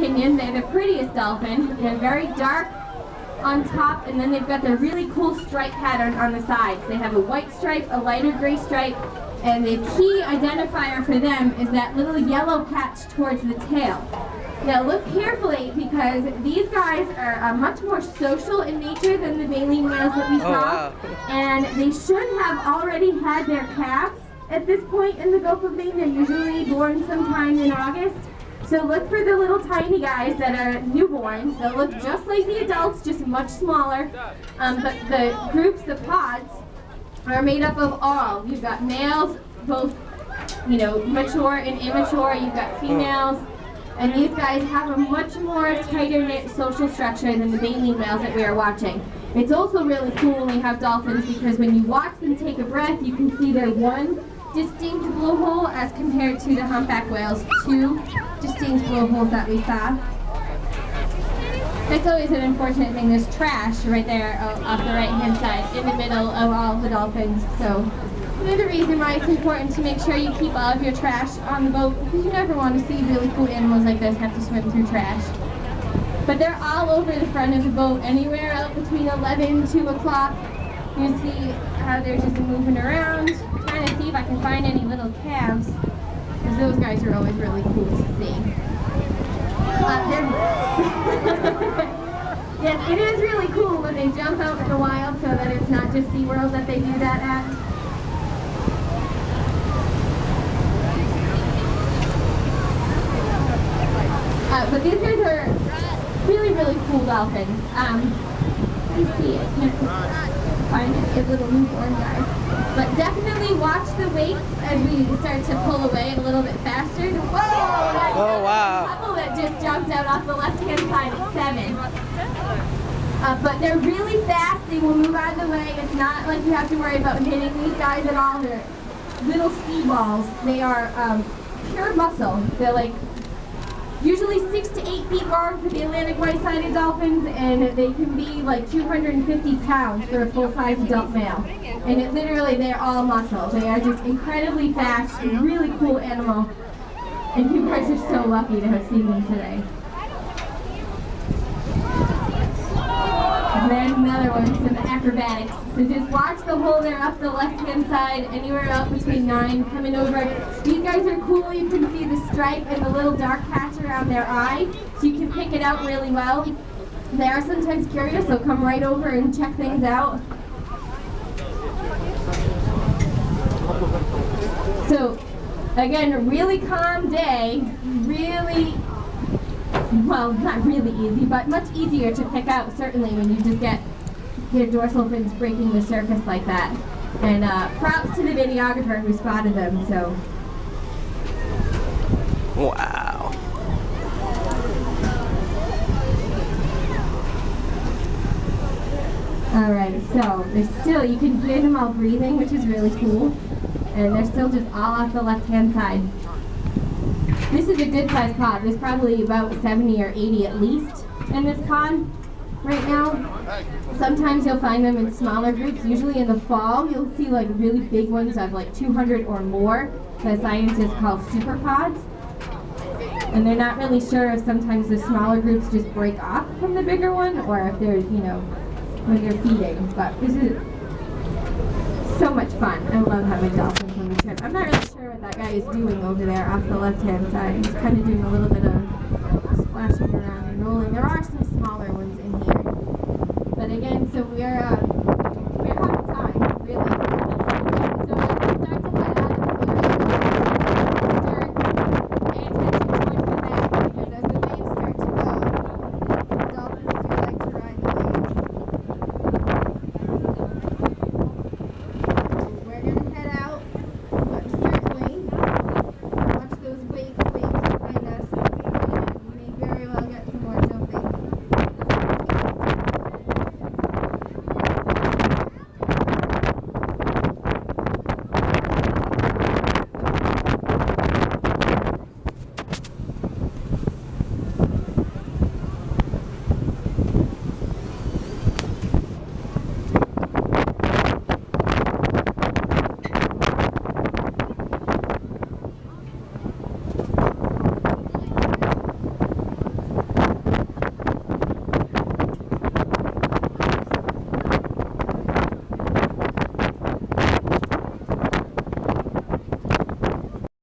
opinion, they're the prettiest dolphin. They're very dark on top, and then they've got their really cool stripe pattern on the sides. They have a white stripe, a lighter gray stripe, and the key identifier for them is that little yellow patch towards the tail. Now look carefully, because these guys are much more social in nature than the baleen whales that we saw. And they should have already had their calves at this point in the Gulf of Maine. They're usually born sometime in August. So look for the little tiny guys that are newborns. They'll look just like the adults, just much smaller. But the groups, the pods, are made up of all. You've got males, both, mature and immature. You've got females. And these guys have a much more tighter knit social structure than the baleen whales that we are watching. It's also really cool when we have dolphins, because when you watch them take a breath, you can see their one distinct blowhole as compared to the humpback whales' two distinct blowholes that we saw. That's always an unfortunate thing. There's trash right there off the right hand side in the middle of all of the dolphins. So another reason why it's important to make sure you keep all of your trash on the boat, because you never want to see really cool animals like this have to swim through trash. But they're all over the front of the boat, anywhere out between 11 and 2 o'clock. You see how they're just moving around, trying to see if I can find any little calves, because those guys are always really cool to see. Yes, it is really cool when they jump out in the wild, so that it's not just SeaWorld that they do that at. But these guys are really, really cool dolphins. You see it. Find it, a little newborn guys. But definitely watch the wake as we start to pull away a little bit faster. Whoa! Oh, wow. Couple that just jumped out off the left-hand side at 7. But they're really fast. They will move out of the way. It's not like you have to worry about hitting these guys at all. They're little speed balls. They are pure muscle. They're like usually 6 to 8 feet long for the Atlantic white-sided dolphins, and they can be like 250 pounds for a full-size adult male. And they're all muscle. They are just incredibly fast, a really cool animal, and you guys are so lucky to have seen them today. And there's another one, some acrobatics. So just watch the hole there up the left-hand side, anywhere up between 9, coming over. These guys are cool. You can see the stripe and the little dark patch around their eye, so you can pick it out really well. They are sometimes curious, so come right over and check things out. So, again, a really calm day, well, not really easy, but much easier to pick out, certainly, when you just get your dorsal fins breaking the surface like that. And props to the videographer who spotted them, so. Wow. Alright, so they're still, you can hear them all breathing, which is really cool. And they're still just all off the left-hand side. This is a good sized pod. There's probably about 70 or 80 at least in this pod right now. Sometimes you'll find them in smaller groups. Usually in the fall, you'll see like really big ones of like 200 or more that scientists call super pods. And they're not really sure if sometimes the smaller groups just break off from the bigger one, or if they're, when they're feeding. But this is so much fun. I love having dolphins on the trip. I'm not really sure what that guy is doing over there off the left-hand side. He's kind of doing a little bit of splashing around and rolling. There are some smaller ones in here. But again, so we're